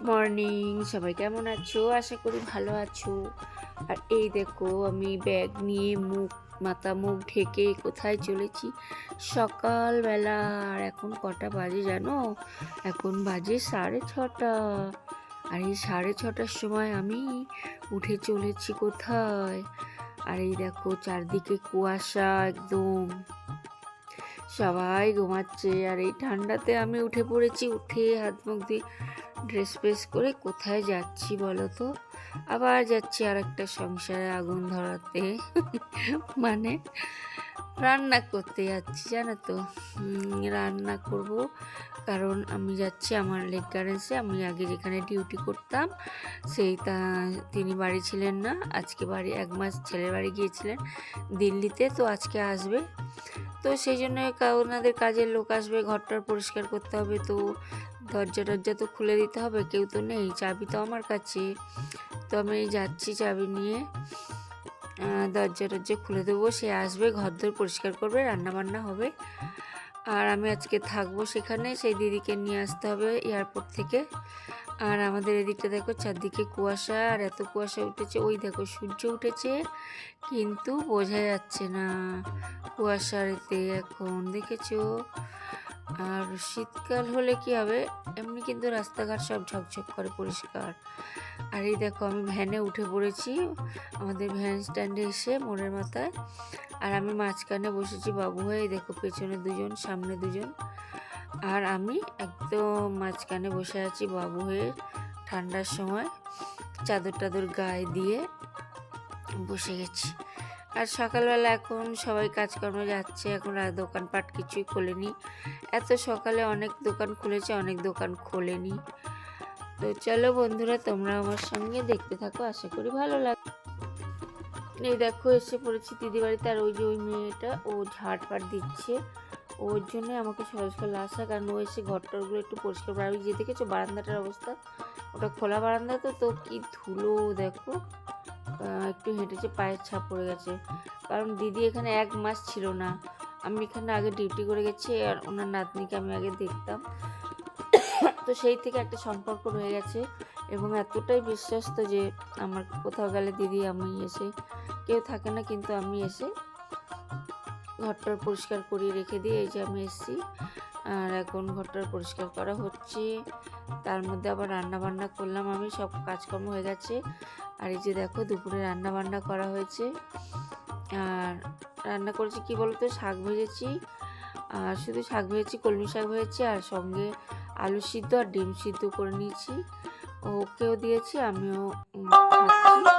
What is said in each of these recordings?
Morning, সবাই কেমন আছো? আশা করি ভালো আছো। আর এই দেখো, আমি ব্যাগ নিয়ে মুখ ঢেকে কোথায় চলেছি সকালবেলা। আর এখন কটা বাজে জানো? এখন বাজে 6:30। আর এই 6:30টার সময় আমি উঠে চলেছি কোথায়? আর এই দেখো, চারদিকে কুয়াশা একদম, সবাই ঘুমাচ্ছে। আর এই ঠান্ডাতে আমি উঠে পড়েছি। উঠে হাত মুখ দিয়ে ড্রেস ফ্রেস করে কোথায় যাচ্ছি বলো তো? আবার যাচ্ছি আর একটা সংসারে আগুন ধরাতে মানে রান্না করতে যাচ্ছি, জানো তো। রান্না করব, কারণ আমি যাচ্ছি আমার লেক গার্ডেন্সে। আমি আগে যেখানে ডিউটি করতাম তিনি বাড়ি ছিলেন না। আজকে বাড়ি 1 মাস ছেলের বাড়ি গিয়েছিলেন দিল্লিতে, তো আজকে আসবে। তো সেই জন্য ওনাদের কাজের লোক আসবে, ঘরটার পরিষ্কার করতে হবে। তো দরজা তো খুলে দিতে হবে, কেউ তো নেই, চাবি তো আমার কাছে। তো আমি যাচ্ছি চাবি নিয়ে, দরজা খুলে দেবো। সে আসবে, ঘরদোর পরিষ্কার করবে, রান্নাবান্না হবে। আর আমি আজকে থাকবো সেখানে। সেই দিদিকে নিয়ে আসতে হবে এয়ারপোর্ট থেকে। আর আমাদের এদিকটা দেখো, চারদিকে কুয়াশা, আর এত কুয়াশা উঠেছে। ওই দেখো, সূর্য উঠেছে কিন্তু বোঝা যাচ্ছে না কুয়াশার এতে এখন, দেখেছো? আর শীতকাল হলে কি হবে, এমনি কিন্তু রাস্তাঘাট সব ঝকঝক করে পরিষ্কার। আর এই দেখো, আমি ভ্যানে উঠে পড়েছি, আমাদের ভ্যান স্ট্যান্ডে এসে মোড়ের মাথায়। আর আমি মাঝখানে বসেছি বাবু হয়ে। দেখো, পেছনে 2জন, সামনে 2জন, আর আমি একদম মাঝখানে বসে আছি বাবু হয়ে। ঠান্ডার সময় চাদর গায়ে দিয়ে বসে গেছি। আর সকালবেলা এখন সবাই কাজকর্মে যাচ্ছে। এখন আর দোকানপাট কিছুই খোলেনি। এত সকালে অনেক দোকান খুলেছে, অনেক দোকান খোলেনি। তো চলো বন্ধুরা, তোমরা আমার সঙ্গে দেখতে থাকো, আশা করি ভালো লাগবে। এই দেখো, এসে পড়েছি দিদি বাড়িতে। আর ওই যে ওই মেয়েটা, ও ঝাড় দিচ্ছে। ওর জন্য আমাকে সকাল সকাল আসা, কারণ ও এসে ঘরটারগুলো একটু পরিষ্কার করে। আমি যে দেখেছো বারান্দাটার অবস্থা, ওটা খোলা বারান্দা, তো কি ধুলো দেখো। একটু হেঁটেছে, পায়ের ছাপ পড়ে গেছে। কারণ দিদি এখানে 1 মাস ছিল না। আমি এখানে আগে ডিউটি করে গেছি, আর ওনার নাতনিকে আমি আগে দেখতাম। তো সেই থেকে একটা সম্পর্ক রয়ে গেছে, এবং এতটাই বিশ্বস্ত যে আমার কোথাও গেলে দিদি, আমি এসে, কেউ থাকে না কিন্তু আমি এসে ঘরটার পরিষ্কার করিয়ে রেখে দিয়ে এই যে আমি এসেছি। আর এখন ঘরটার পরিষ্কার করা হচ্ছে, তার মধ্যে আবার রান্না বান্না করলাম। আমি সব কাজকর্ম হয়ে গেছে। আর এই যে দেখো, দুপুরে রান্না বান্না করা হয়েছে। আর রান্না করেছি কি বলতো, শাক ভেজেছি। আর শুধু শাক ভেজেছি, কলমি শাক ভেজেছি, আর সঙ্গে আলু সিদ্ধ আর ডিম সিদ্ধ করে নিয়েছি। ওকেও দিয়েছি, আমিও খাচ্ছি।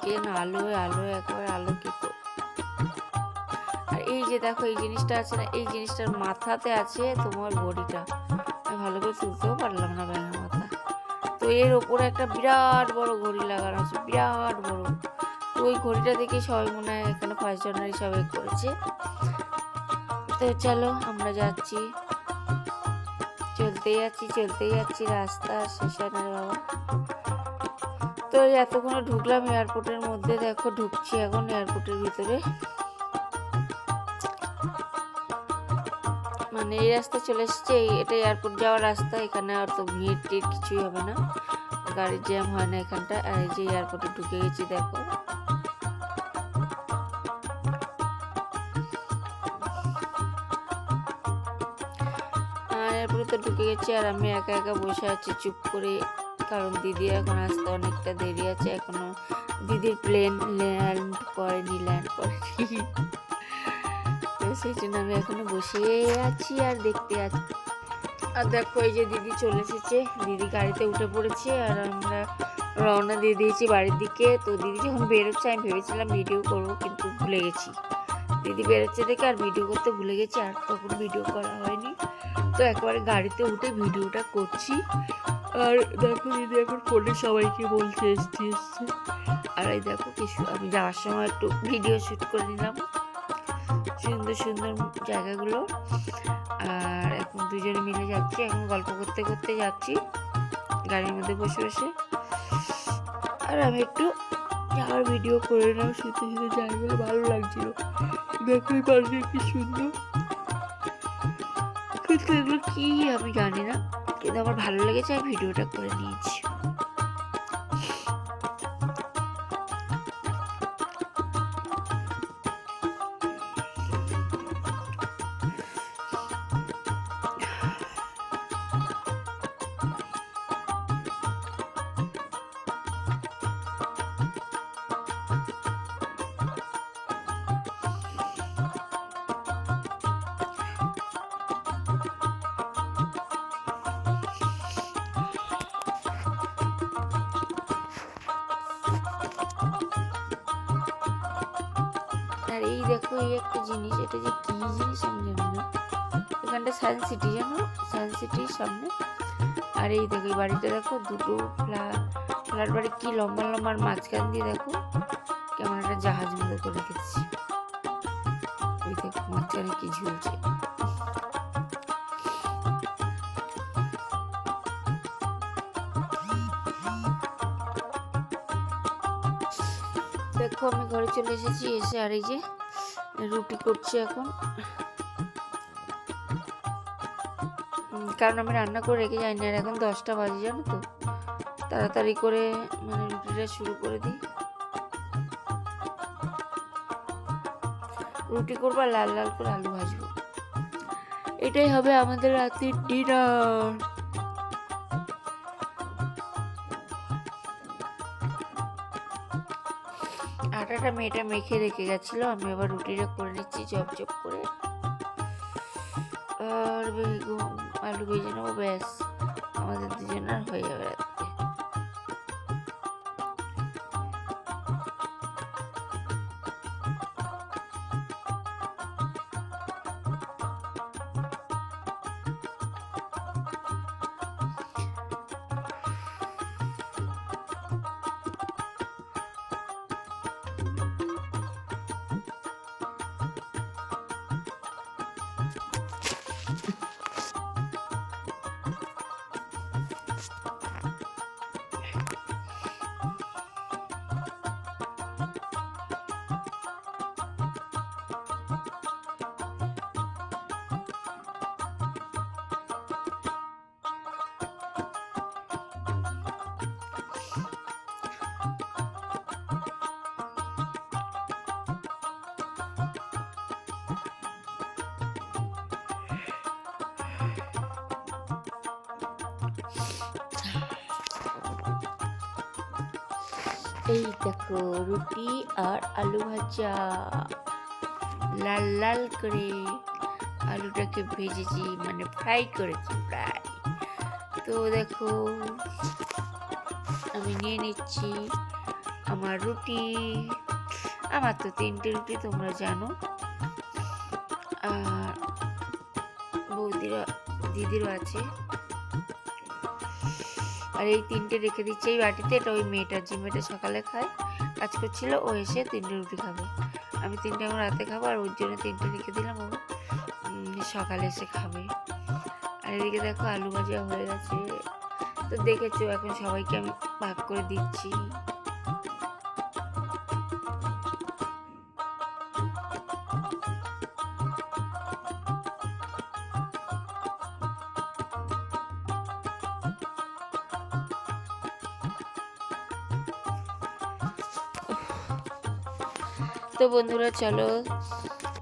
চারদিকে যেন আলোয় আলোয় একেবারে আলোকিত। আর এই যে দেখো এই জিনিসটা আছে না, এই জিনিসটার মাথাতে আছে তোমার ঘড়িটা। আমি ভালো করে তুলতেও পারলাম না ব্যাঙের মাথা। তো এর ওপরে একটা বিরাট বড় ঘড়ি লাগানো আছে, বিরাট বড়। তো ওই ঘড়িটা দেখে সবাই মনে হয় এখানে 1 জানুয়ারি সবাই করেছে। তো চলো আমরা যাচ্ছি, চলতেই যাচ্ছি, রাস্তা শেষ হয় না বাবা। তো এতক্ষণে ঢুকলাম এয়ারপোর্টের মধ্যে, দেখো ঢুকছি এখন এয়ারপোর্টের ভিতরে। মানে এই রাস্তা চলে এসছে, এটা এয়ারপোর্ট যাওয়ার রাস্তা। এখানে আর তো ভিড় টিড় কিছুই হবে না, গাড়ির জ্যাম হয় না এখানটা। আর এই যে এয়ারপোর্টে ঢুকে গেছি দেখো। এয়ারপোর্টে তো ঢুকে গেছি, আর আমি একা একা বসে আছি চুপ করে, কারণ দিদি এখন আসতে অনেকটা দেরি আছে। এখনো দিদির প্লেন ল্যান্ড করেনি। তো সেই জন্য আমি এখনো বসে আছি আর দেখতে আছি। আর দেখো এই যে দিদি চলে এসেছে, দিদি গাড়িতে উঠে পড়েছে, আর আমরা রওনা দিয়ে দিয়েছি বাড়ির দিকে। তো দিদি যখন বেরোচ্ছে আমি ভেবেছিলাম ভিডিও করবো, কিন্তু ভুলে গেছি। দিদি বেরোচ্ছে দেখে আর ভিডিও করতে ভুলে গেছি, আর তখন ভিডিও করা হয়নি। তো একবারে গাড়িতে উঠে ভিডিওটা করছি। আর দেখো দিদি এখন ফোনে সবাইকে বলছে এসছি। আর এই দেখো কিছু আমি যাওয়ার সময় একটু ভিডিও শ্যুট করে নিলাম সুন্দর সুন্দর জায়গাগুলো। আর এখন দুজনে মিলে যাচ্ছি, এখন গল্প করতে করতে যাচ্ছি গাড়ির মধ্যে বসে বসে। আর আমি একটু যাওয়ার ভিডিও করে নিলাম, শুতে শুতে জায়গাগুলো ভালো লাগছিল। দেখো এই পাশে কি সুন্দর, কিন্তু এগুলো কি আমি জানি না, কিন্তু আমার ভালো লেগেছে আর ভিডিওটা করে নিয়েছি। আর এই দেখো এই একটা জিনিস, এটা যে কি জিনিস আমি জানি না। এখানটা সায়েন্স সিটি, জানো সায়েন্স সিটির সামনে। আর এই দেখো এই বাড়িটা দেখো, দুটো ফ্ল্যাট বাড়ি, কি লম্বা লম্বা। আর মাঝখান দিয়ে দেখো কেমন একটা জাহাজ মতো করে রেখেছি। ওই দেখো মাঝখানে কি ঝুলছে। দেখো আমি ঘরে চলে এসেছি, এসে আর এই যে রুটি করছি এখন, কারণ আমি রান্না করে রেখে যাই না। আর এখন 10টা বাজে, জানো তো, তাড়াতাড়ি করে মানে রুটিটা শুরু করে দিই। রুটি করবো, লাল লাল করে আলু ভাজবো, এটাই হবে আমাদের রাতের ডিনার। আটাটা মেয়েটা মেখে রেখে গেছিলো, আমি আবার রুটিটা করে নিচ্ছি চপ চপ করে। আর আলু ভেজে নেবো, ব্যাস আমাদের দুজনের হয়ে যাবে রাত্রে। এই দেখো রুটি আর আলু ভাজা, লাল লাল করে আলুটাকে ভেজেছি, মানে ফ্রাই করেছি প্রায়। তো দেখো আমি নিয়ে নিচ্ছি, আমার রুটি, আমার তো 3টে রুটি তোমরা জানো। আর বৌদিরা দিদিরও আছে। আর এই 3টে রেখে দিচ্ছে এই বাটিতে। এটা ওই মেয়েটার, যে মেয়েটা সকালে খায়, কাজ করছিল, ও এসে 3টে রুটি খাবে। আমি 3টে এখন রাতে খাবো, আর ওর জন্য 3টে রেখে দিলাম, ও সকালে এসে খাবে। আর এদিকে দেখো আলু ভাজা হয়ে গেছে। তো দেখেছো, এখন সবাইকে আমি ভাগ করে দিচ্ছি। তো বন্ধুরা চলো,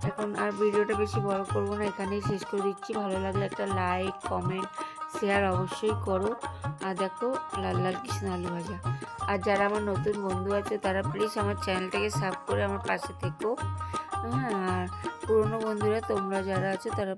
এখন আর ভিডিওটা বেশি বড় করব না, এখানেই শেষ করে দিচ্ছি। ভালো লাগলে একটা লাইক, কমেন্ট, শেয়ার অবশ্যই করো। আর দেখো লাল লাল কৃষ্ণ আলু ভাজা। আর যারা আমার নতুন বন্ধু আছে তারা প্লিজ আমার চ্যানেলটাকে সাবস্ক্রাইব করে আমার পাশে থেকো। হ্যাঁ, আর পুরনো বন্ধুরা তোমরা যারা আছো তারা